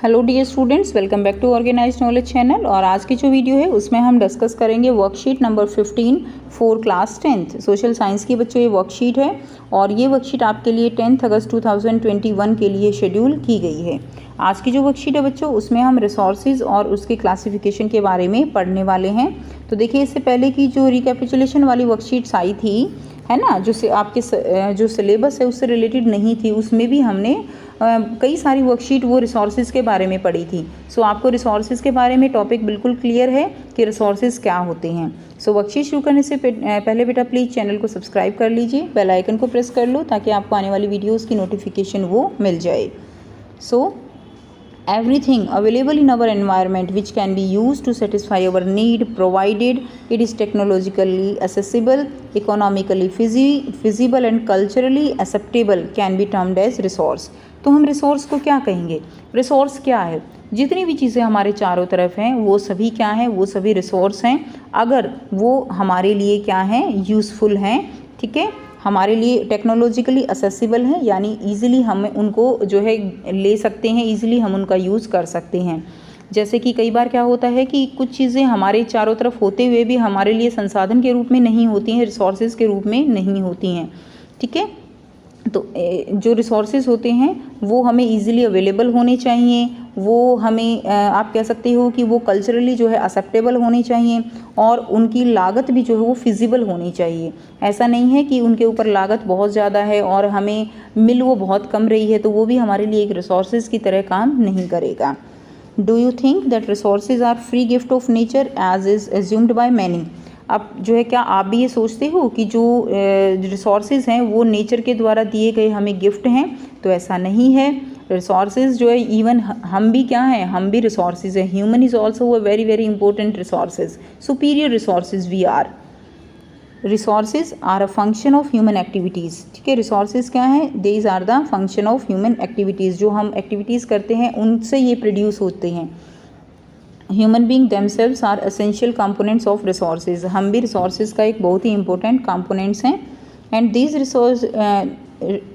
Hello dear students, welcome back to organised knowledge channel. और आज की जो वीडियो है उसमें हम डिस्कस करेंगे worksheet number 15 for class 10th social science की बच्चों ये वर्कशीट है और ये वर्कशीट आपके लिए 10 अगस्त 2021 के लिए शेड्यूल की गई है। आज की जो वर्कशीट है बच्चों उसमें हम रिसोर्सेज और उसके क्लासिफिकेशन के बारे में पढ़ने वाले हैं। तो देखिए, इससे पहले की जो रिकैपिचुलेशन वाली वर्कशीट्स आई थी है ना, जो आपके जो सिलेबस है उससे रिलेटेड नहीं थी, उसमें भी हमने कई सारी वर्कशीट वो रिसोर्सेज के बारे में पढ़ी थी। सो आपको रिसोर्सेज के बारे में टॉपिक बिल्कुल क्लियर है कि रिसोर्सेज क्या होते हैं। सो वर्कशीट शुरू करने से पहले बेटा प्लीज़ चैनल को सब्सक्राइब कर लीजिए, बेल आइकन को प्रेस कर लो ताकि आपको आने वाली वीडियोज़ की नोटिफिकेशन वो मिल जाए। सो everything available in our environment which can be used to satisfy our need provided it is technologically accessible, economically feasible and culturally acceptable can be termed as resource। तो हम रिसोर्स को क्या कहेंगे? Resource क्या है? जितनी भी चीज़ें हमारे चारों तरफ हैं वो सभी क्या हैं? वो सभी रिसोर्स हैं अगर वो हमारे लिए क्या हैं? यूज़फुल हैं, ठीक है, हमारे लिए टेक्नोलॉजिकली असेसिबल है, यानी इजीली हम उनको जो है ले सकते हैं, इजीली हम उनका यूज़ कर सकते हैं। जैसे कि कई बार क्या होता है कि कुछ चीज़ें हमारे चारों तरफ होते हुए भी हमारे लिए संसाधन के रूप में नहीं होती हैं, रिसोर्सेज के रूप में नहीं होती हैं, ठीक है। तो जो रिसोर्सेज होते हैं वो हमें इजीली अवेलेबल होने चाहिए, वो हमें आप कह सकते हो कि वो कल्चरली जो है एक्सेप्टेबल होने चाहिए और उनकी लागत भी जो है वो फिजिबल होनी चाहिए। ऐसा नहीं है कि उनके ऊपर लागत बहुत ज़्यादा है और हमें मिल वो बहुत कम रही है तो वो भी हमारे लिए एक रिसोर्सेज की तरह काम नहीं करेगा। Do you think that resources are free gift of nature as is assumed by many? अब जो है, क्या आप भी ये सोचते हो कि जो रिसोर्सेज हैं वो नेचर के द्वारा दिए गए हमें गिफ्ट हैं? तो ऐसा नहीं है। रिसोर्सेज जो है, इवन हम भी क्या हैं, हम भी रिसोर्सेज हैं। Human is also a very very important resources, superior resources we are. Resources are a function of human activities, ठीक है। रिसोर्सेज क्या है? These are the function of human activities, जो हम एक्टिविटीज़ करते हैं उनसे ये प्रोड्यूस होते हैं। Human being themselves are essential components of resources, हम भी रिसोर्सेज का एक बहुत ही इंपॉर्टेंट कंपोनेंट्स हैं। And these resource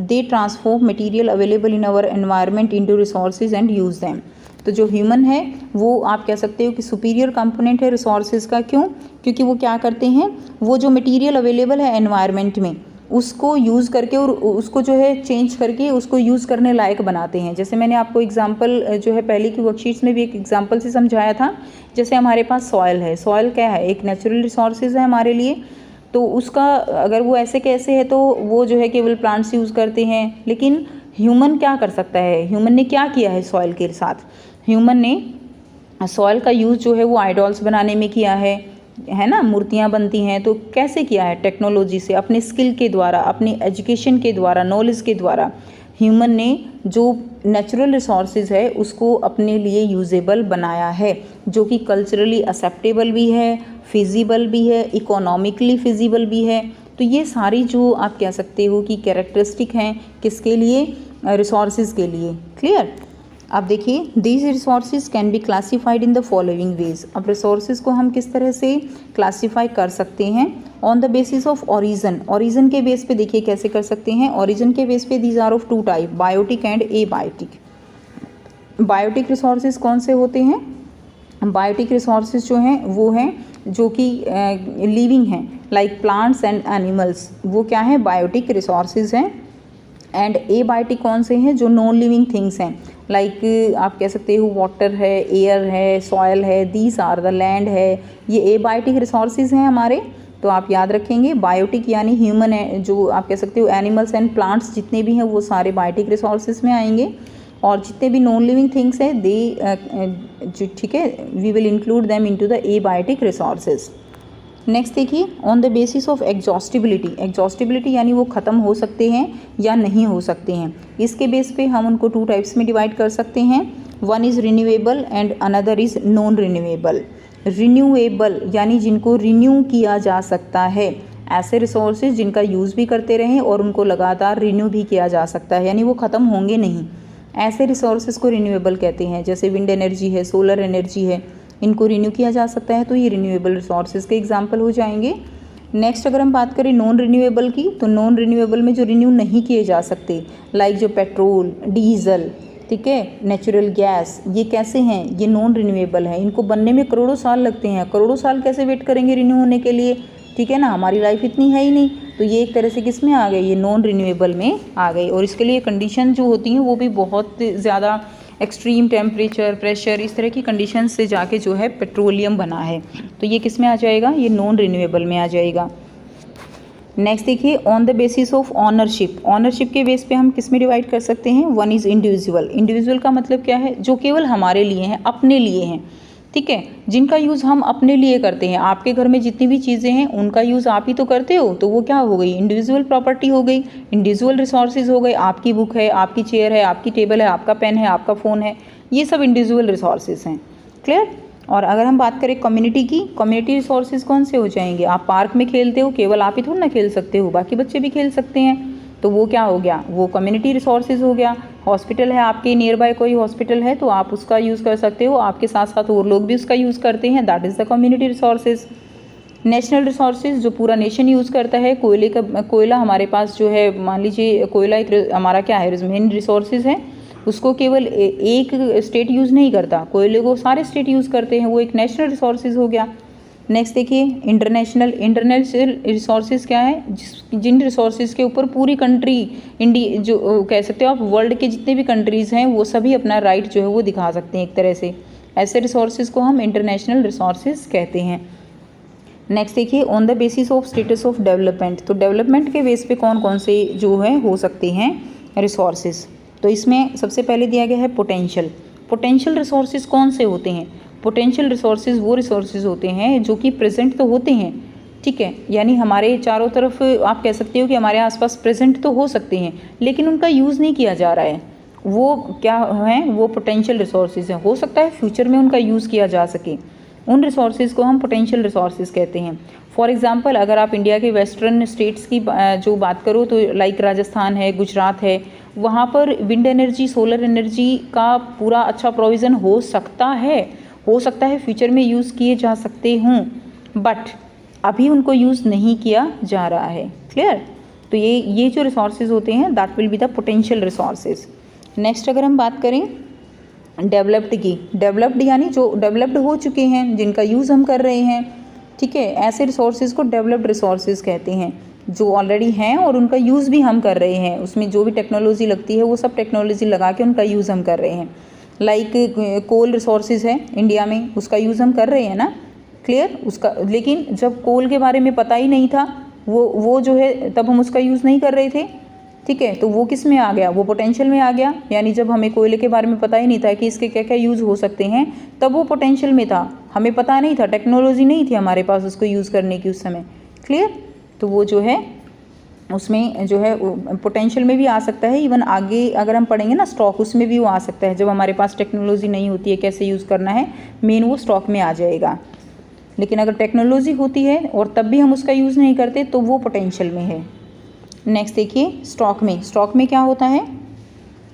they transform material available in our environment into resources and use them. तो जो ह्यूमन है वो आप कह सकते हो कि सुपीरियर कंपोनेंट है रिसोर्सेज का। क्यों? क्योंकि वो क्या करते हैं, वो जो मटेरियल अवेलेबल है एनवायरनमेंट में उसको यूज़ करके और उसको जो है चेंज करके उसको यूज़ करने लायक बनाते हैं। जैसे मैंने आपको एग्जांपल जो है पहले की वर्कशीट्स में भी एक एग्जांपल से समझाया था। जैसे हमारे पास सॉइल है, सॉइल क्या है? एक नेचुरल रिसोर्सेज है हमारे लिए। तो उसका अगर वो ऐसे कैसे है तो वो जो है केवल प्लांट्स यूज़ करते हैं, लेकिन ह्यूमन क्या कर सकता है? ह्यूमन ने क्या किया है सॉइल के साथ? ह्यूमन ने सॉइल का यूज़ जो है वो आइडॉल्स बनाने में किया है ना, मूर्तियाँ बनती हैं। तो कैसे किया है? टेक्नोलॉजी से, अपने स्किल के द्वारा, अपने एजुकेशन के द्वारा, नॉलेज के द्वारा ह्यूमन ने जो नेचुरल रिसोर्सेज है उसको अपने लिए यूजेबल बनाया है, जो कि कल्चरली एक्सेप्टेबल भी है, फिजिबल भी है, इकोनॉमिकली फिजिबल भी है। तो ये सारी जो आप कह सकते हो कि कैरेक्टरिस्टिक हैं किसके लिए? रिसोर्सेज के लिए। क्लियर? अब देखिए, these resources can be classified in the following veg. अब रिसोर्सेज को हम किस तरह से क्लासीफाई कर सकते हैं? On the basis of origin. Origin के बेस पे देखिए कैसे कर सकते हैं। ओरिजिन के बेस पे these are of two type, biotic and abiotic. Biotic resources कौन से होते हैं? बायोटिक रिसोर्सेज जो हैं वो हैं जो कि लिविंग हैं, लाइक प्लांट्स एंड एनिमल्स, वो क्या है? बायोटिक रिसोर्सेज हैं। एंड एबायोटिक कौन से हैं? जो नॉन लिविंग थिंग्स हैं, लाइक आप कह सकते हो वाटर है, एयर है, सॉयल है, दीज आर द लैंड है, ये एबायोटिक रिसोर्सेज हैं हमारे। तो आप याद रखेंगे, बायोटिक यानी ह्यूमन है, जो आप कह सकते हो एनिमल्स एंड प्लांट्स जितने भी हैं वो सारे बायोटिक रिसोर्सेज में आएंगे। और जितने भी नॉन लिविंग थिंग्स हैं दे ठीक है, we will include them into the abiotic resources. Next देखिए, on the basis of exhaustibility. Exhaustibility यानी वो ख़त्म हो सकते हैं या नहीं हो सकते हैं। इसके बेस पे हम उनको टू टाइप्स में डिवाइड कर सकते हैं। One is renewable and another is non renewable. Renewable यानी जिनको रिन्यू किया जा सकता है, ऐसे रिसोर्सेज जिनका यूज़ भी करते रहें और उनको लगातार रिन्यू भी किया जा सकता है, यानी वो ख़त्म होंगे नहीं, ऐसे रिसोर्सेज को रिन्यूएबल कहते हैं। जैसे विंड एनर्जी है, सोलर एनर्जी है, इनको रिन्यू किया जा सकता है, तो ये रिन्यूएबल रिसोर्सेज के एग्जाम्पल हो जाएंगे। नेक्स्ट अगर हम बात करें नॉन रिन्यूएबल की, तो नॉन रिन्यूएबल में जो रिन्यू नहीं किए जा सकते, लाइक जो पेट्रोल, डीजल, ठीक है। नेचुरल गैस, ये कैसे हैं, ये नॉन रिन्यूएबल है, इनको बनने में करोड़ों साल लगते हैं, करोड़ों साल कैसे वेट करेंगे रिन्यू होने के लिए, ठीक है ना, हमारी लाइफ इतनी है ही नहीं। तो ये एक तरह से किस में आ गई, ये नॉन रिन्यूएबल में आ गई। और इसके लिए कंडीशन जो होती हैं वो भी बहुत ज़्यादा एक्सट्रीम टेम्परेचर, प्रेशर, इस तरह की कंडीशन से जाके जो है पेट्रोलियम बना है। तो ये किस में आ जाएगा, ये नॉन रिन्यूएबल में आ जाएगा। नेक्स्ट देखिए, on the basis of ownership, ownership के बेस पे हम किस में डिवाइड कर सकते हैं। वन इज़ इंडिविजुअल, इंडिविजुअल का मतलब क्या है, जो केवल हमारे लिए हैं, अपने लिए हैं, ठीक है, जिनका यूज़ हम अपने लिए करते हैं। आपके घर में जितनी भी चीज़ें हैं उनका यूज़ आप ही तो करते हो, तो वो क्या हो गई, इंडिविजुअल प्रॉपर्टी हो गई, इंडिविजुअल रिसोर्सेज हो गए। आपकी बुक है, आपकी चेयर है, आपकी टेबल है, आपका पेन है, आपका फ़ोन है, ये सब इंडिविजुअल रिसोर्सेज हैं। क्लियर। और अगर हम बात करें कम्युनिटी की, कम्युनिटी रिसोर्सेज कौन से हो जाएंगे, आप पार्क में खेलते हो, केवल आप ही थोड़ा ना खेल सकते हो, बाकी बच्चे भी खेल सकते हैं, तो वो क्या हो गया, वो कम्युनिटी रिसोर्सेज हो गया। हॉस्पिटल है, आपके नियर बाय कोई हॉस्पिटल है तो आप उसका यूज़ कर सकते हो, आपके साथ साथ और लोग भी उसका यूज़ करते हैं, that is the community resources. National resources, जो पूरा नेशन यूज़ करता है, कोयला हमारे पास जो है, मान लीजिए कोयला एक हमारा क्या है, मेन रिसोर्सेज है, उसको केवल एक स्टेट यूज़ नहीं करता, कोयले को सारे स्टेट यूज़ करते हैं, वो एक नेशनल रिसोर्सेज हो गया। नेक्स्ट देखिए, इंटरनेशनल रिसोर्सेज क्या है, जिन रिसोर्सेज के ऊपर पूरी कंट्री, इंडिया जो कह सकते हो आप, वर्ल्ड के जितने भी कंट्रीज़ हैं वो सभी अपना राइट जो है वो दिखा सकते हैं एक तरह से, ऐसे रिसोर्सेज को हम इंटरनेशनल रिसोर्सेज कहते हैं। नेक्स्ट देखिए, on the basis of status of development, तो डेवलपमेंट के बेस पे कौन कौन से जो है हो सकते हैं रिसोर्सेज। तो इसमें सबसे पहले दिया गया है पोटेंशियल। पोटेंशियल रिसोर्सेज कौन से होते हैं, पोटेंशियल रिसोर्सेज वो रिसोर्सेज होते हैं जो कि प्रेजेंट तो होते हैं, ठीक है, यानी हमारे चारों तरफ आप कह सकते हो कि हमारे आसपास प्रेजेंट तो हो सकते हैं लेकिन उनका यूज़ नहीं किया जा रहा है, वो क्या हैं, वो पोटेंशियल रिसोर्सेज हैं। हो सकता है फ्यूचर में उनका यूज़ किया जा सके, उन रिसोर्सेज को हम पोटेंशियल रिसोर्सेज कहते हैं। फॉर एग्जांपल, अगर आप इंडिया के वेस्टर्न स्टेट्स की जो बात करो तो लाइक राजस्थान है, गुजरात है, वहाँ पर विंड एनर्जी, सोलर एनर्जी का पूरा अच्छा प्रोविज़न हो सकता है फ्यूचर में यूज़ किए जा सकते हों, बट अभी उनको यूज़ नहीं किया जा रहा है। क्लियर। तो ये जो रिसोर्सेज होते हैं that will be the potential resources. Next अगर हम बात करें डेवलप्ड की, डेवलप्ड यानी जो डेवलप्ड हो चुके हैं, जिनका यूज़ हम कर रहे हैं, ठीक है, ऐसे रिसोर्सेज को डेवलप्ड रिसोर्सेज कहते हैं, जो ऑलरेडी हैं और उनका यूज़ भी हम कर रहे हैं, उसमें जो भी टेक्नोलॉजी लगती है वो सब टेक्नोलॉजी लगा के उनका यूज़ हम कर रहे हैं। लाइक कोल रिसोर्सेज है इंडिया में, उसका यूज़ हम कर रहे हैं ना। क्लियर। उसका, लेकिन जब कोल के बारे में पता ही नहीं था, वो जो है तब हम उसका यूज़ नहीं कर रहे थे, ठीक है, तो वो किस में आ गया, वो पोटेंशियल में आ गया। यानी जब हमें कोयले के बारे में पता ही नहीं था कि इसके क्या क्या यूज़ हो सकते हैं, तब वो पोटेंशियल में था, हमें पता नहीं था, टेक्नोलॉजी नहीं थी हमारे पास उसको यूज़ करने की उस समय। क्लियर। तो वो जो है उसमें जो है पोटेंशियल में भी आ सकता है, इवन आगे अगर हम पढ़ेंगे ना स्टॉक, उसमें भी वो आ सकता है, जब हमारे पास टेक्नोलॉजी नहीं होती है कैसे यूज़ करना है, मेन वो स्टॉक में आ जाएगा। लेकिन अगर टेक्नोलॉजी होती है और तब भी हम उसका यूज़ नहीं करते तो वो पोटेंशियल में है। नेक्स्ट देखिए, स्टॉक में क्या होता है,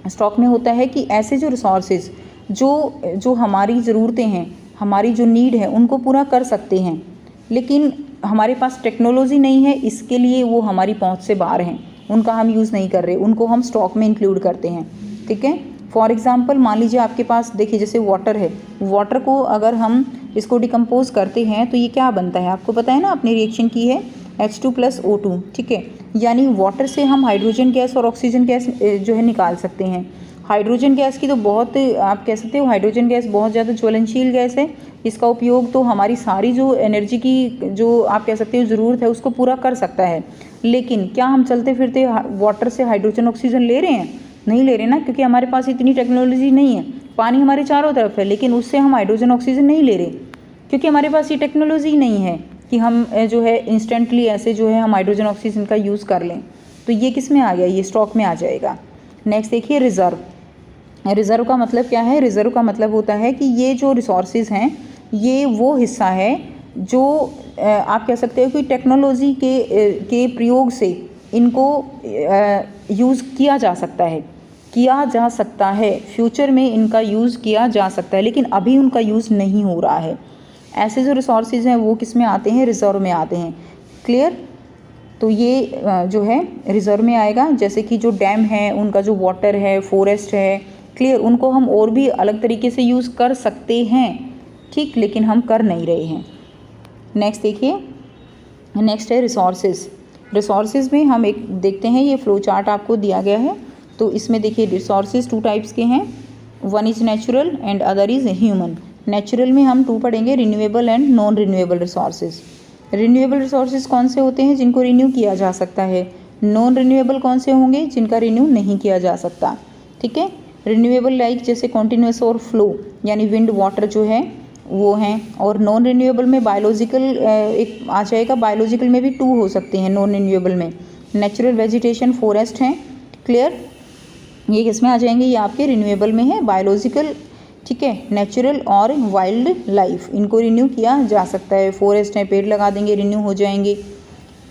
स्टॉक में होता है कि ऐसे जो रिसोर्सेज जो हमारी ज़रूरतें हैं, हमारी जो नीड है उनको पूरा कर सकते हैं, लेकिन हमारे पास टेक्नोलॉजी नहीं है, इसके लिए वो हमारी पहुंच से बाहर हैं, उनका हम यूज़ नहीं कर रहे, उनको हम स्टॉक में इंक्लूड करते हैं। ठीक है। फॉर एग्ज़ाम्पल मान लीजिए आपके पास, देखिए जैसे वाटर है, वाटर को अगर हम इसको डिकम्पोज करते हैं तो ये क्या बनता है, आपको पता है ना, आपने रिएक्शन की है H2+O2, ठीक है, यानी वाटर से हम हाइड्रोजन गैस और ऑक्सीजन गैस जो है निकाल सकते हैं। हाइड्रोजन गैस की तो बहुत, आप कह सकते हो हाइड्रोजन गैस बहुत ज़्यादा ज्वलनशील गैस है, इसका उपयोग तो हमारी सारी जो एनर्जी की जो आप कह सकते हो ज़रूरत है उसको पूरा कर सकता है। लेकिन क्या हम चलते फिरते वाटर से हाइड्रोजन ऑक्सीजन ले रहे हैं, नहीं ले रहे ना, क्योंकि हमारे पास इतनी टेक्नोलॉजी नहीं है। पानी हमारे चारों तरफ है लेकिन उससे हम हाइड्रोजन ऑक्सीजन नहीं ले रहे, क्योंकि हमारे पास ये टेक्नोलॉजी नहीं है कि हम जो है इंस्टेंटली ऐसे जो है हम हाइड्रोजन ऑक्सीजन का यूज़ कर लें। तो ये किस में आ गया, ये स्टॉक में आ जाएगा। नेक्स्ट देखिए रिज़र्व। रिज़र्व का मतलब क्या है, रिज़र्व का मतलब होता है कि ये जो रिसोर्सेज हैं ये वो हिस्सा है जो आप कह सकते हो कि टेक्नोलॉजी के प्रयोग से इनको यूज़ किया जा सकता है, फ्यूचर में इनका यूज़ किया जा सकता है, लेकिन अभी उनका यूज़ नहीं हो रहा है। ऐसे जो रिसोर्सेज हैं वो किस में आते हैं, रिज़र्व में आते हैं। क्लियर। तो ये जो है रिज़र्व में आएगा, जैसे कि जो डैम है उनका जो वाटर है, फॉरेस्ट है, क्लियर, उनको हम और भी अलग तरीके से यूज़ कर सकते हैं, ठीक, लेकिन हम कर नहीं रहे हैं। नेक्स्ट देखिए, नेक्स्ट है रिसोर्सेज। रिसोर्सेज में हम एक देखते हैं, ये फ्लो चार्ट आपको दिया गया है। तो इसमें देखिए रिसोर्सेज 2 टाइप्स के हैं, one is natural and other is human. Natural में हम 2 पढ़ेंगे, renewable and non renewable resources. Renewable resources कौन से होते हैं, जिनको रिन्यू किया जा सकता है। नॉन रिन्यूएबल कौन से होंगे, जिनका रिन्यू नहीं किया जा सकता, ठीक है। रिन्यूएबल लाइक जैसे कॉन्टिन्यूस और फ्लो, यानी विंड वाटर जो है वो हैं। और नॉन रिन्यूएबल में बायोलॉजिकल एक आ जाएगा, बायोलॉजिकल में भी 2 हो सकते हैं नॉन रिन्यूएबल में। नेचुरल वेजिटेशन, फॉरेस्ट हैं, क्लियर, ये किसमें आ जाएंगे, ये आपके रिन्यूएबल में है, बायोलॉजिकल, ठीक है, नेचुरल और वाइल्ड लाइफ, इनको रिन्यू किया जा सकता है। फॉरेस्ट हैं, पेड़ लगा देंगे, रिन्यू हो जाएंगे,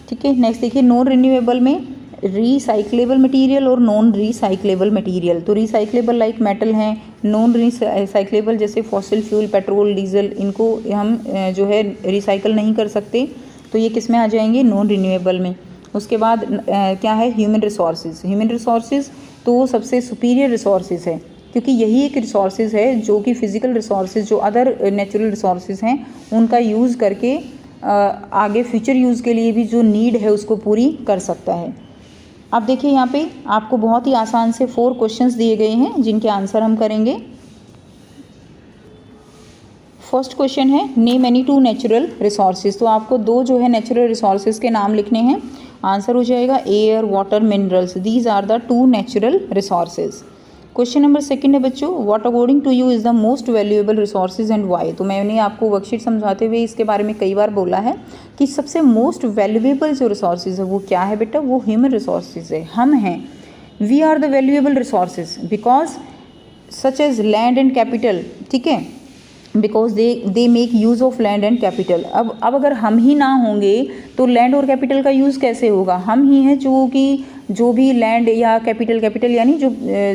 ठीक है। नेक्स्ट देखिए, नॉन रिन्यूएबल में रिसाइक्लेबल मटेरियल और नॉन रिसाइक्लेबल मटेरियल। तो रिसाइक्लेबल लाइक मेटल हैं, नॉन रिसाइक्लेबल जैसे फॉसिल फ्यूल, पेट्रोल, डीजल, इनको हम जो है रिसाइकल नहीं कर सकते, तो ये किस में आ जाएंगे, नॉन रिन्यूएबल में। उसके बाद क्या है, ह्यूमन रिसोर्सेज। ह्यूमन रिसोर्सेज तो सबसे सुपीरियर रिसोर्सेज है, क्योंकि यही एक रिसोर्सेज है जो कि फिजिकल रिसोर्सेज जो अदर नेचुरल रिसोर्सेज हैं उनका यूज़ करके आगे फ्यूचर यूज़ के लिए भी जो नीड है उसको पूरी कर सकता है। अब देखिए यहाँ पे आपको बहुत ही आसान से 4 क्वेश्चंस दिए गए हैं जिनके आंसर हम करेंगे। फर्स्ट क्वेश्चन है, नेम एनी 2 नेचुरल रिसोर्सेज। तो आपको 2 जो है नेचुरल रिसोर्सेज के नाम लिखने हैं। आंसर हो जाएगा air, water, minerals, these are the 2 natural resources. Question number 2 है बच्चों, what according to you is the most valuable resources and why. तो मैंने आपको वर्कशीट समझाते हुए इसके बारे में कई बार बोला है कि सबसे मोस्ट वैल्यूएबल जो रिसोर्सेज है वो क्या है बेटा, वो ह्यूमन रिसोर्सेज है, हम हैं। We are the valuable resources because such as land and capital, ठीक है, because they make use of land and capital. अब अगर हम ही ना होंगे तो लैंड और कैपिटल का यूज़ कैसे होगा, हम ही हैं जो भी लैंड या कैपिटल यानी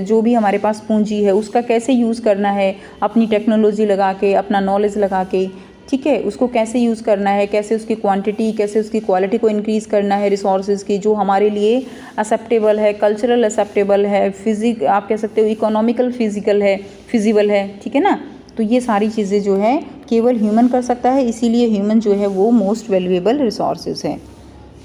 जो भी हमारे पास पूंजी है उसका कैसे यूज़ करना है, अपनी टेक्नोलॉजी लगा के, अपना नॉलेज लगा के, ठीक है, उसको कैसे यूज़ करना है, कैसे उसकी क्वांटिटी, कैसे उसकी क्वालिटी को इंक्रीज़ करना है रिसोर्सेज की, जो हमारे लिए एक्सेप्टेबल है, कल्चरल एक्सेप्टेबल है, आप कह सकते हो इकोनॉमिकल फिजिबल है, ठीक है ना। तो ये सारी चीज़ें जो है केवल ह्यूमन कर सकता है, इसीलिए ह्यूमन जो है वो मोस्ट वैल्यूएबल रिसोर्सेज है।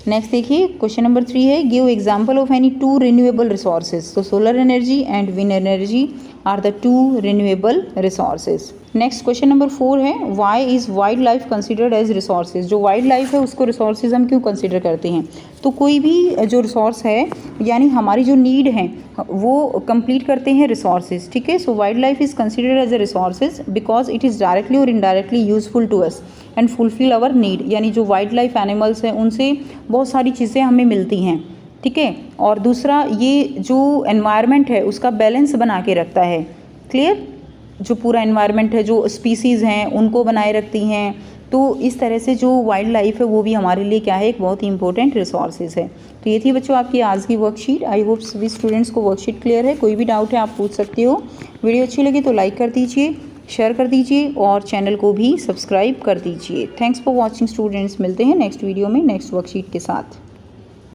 नेक्स्ट देखिए, क्वेश्चन नंबर 3 है, give example of any 2 renewable resources. तो solar energy and wind energy are the 2 renewable resources. Next question number 4 है, why is wildlife considered as resources. जो wildlife है उसको resources हम क्यों consider करते हैं। तो कोई भी जो रिसोर्स है यानी हमारी जो नीड है वो कंप्लीट करते हैं रिसोर्सेज, ठीक है। So wildlife is considered as a resources because it is directly और indirectly useful to us and fulfil our need. यानी जो वाइल्ड लाइफ एनिमल्स हैं उनसे बहुत सारी चीज़ें हमें मिलती हैं, ठीक है। और दूसरा, ये जो एनवायरनमेंट है उसका बैलेंस बना के रखता है, क्लियर, जो पूरा एनवायरनमेंट है, जो स्पीसीज़ हैं उनको बनाए रखती हैं। तो इस तरह से जो वाइल्ड लाइफ है वो भी हमारे लिए क्या है, एक बहुत ही इंपॉर्टेंट रिसोर्सेज है। तो ये थी बच्चों आपकी आज की वर्कशीट। आई होप सभी स्टूडेंट्स को वर्कशीट क्लियर है। कोई भी डाउट है आप पूछ सकते हो। वीडियो अच्छी लगी तो लाइक कर दीजिए, शेयर कर दीजिए और चैनल को भी सब्सक्राइब कर दीजिए। Thanks for watching students. मिलते हैं नेक्स्ट वीडियो में नेक्स्ट वर्कशीट के साथ।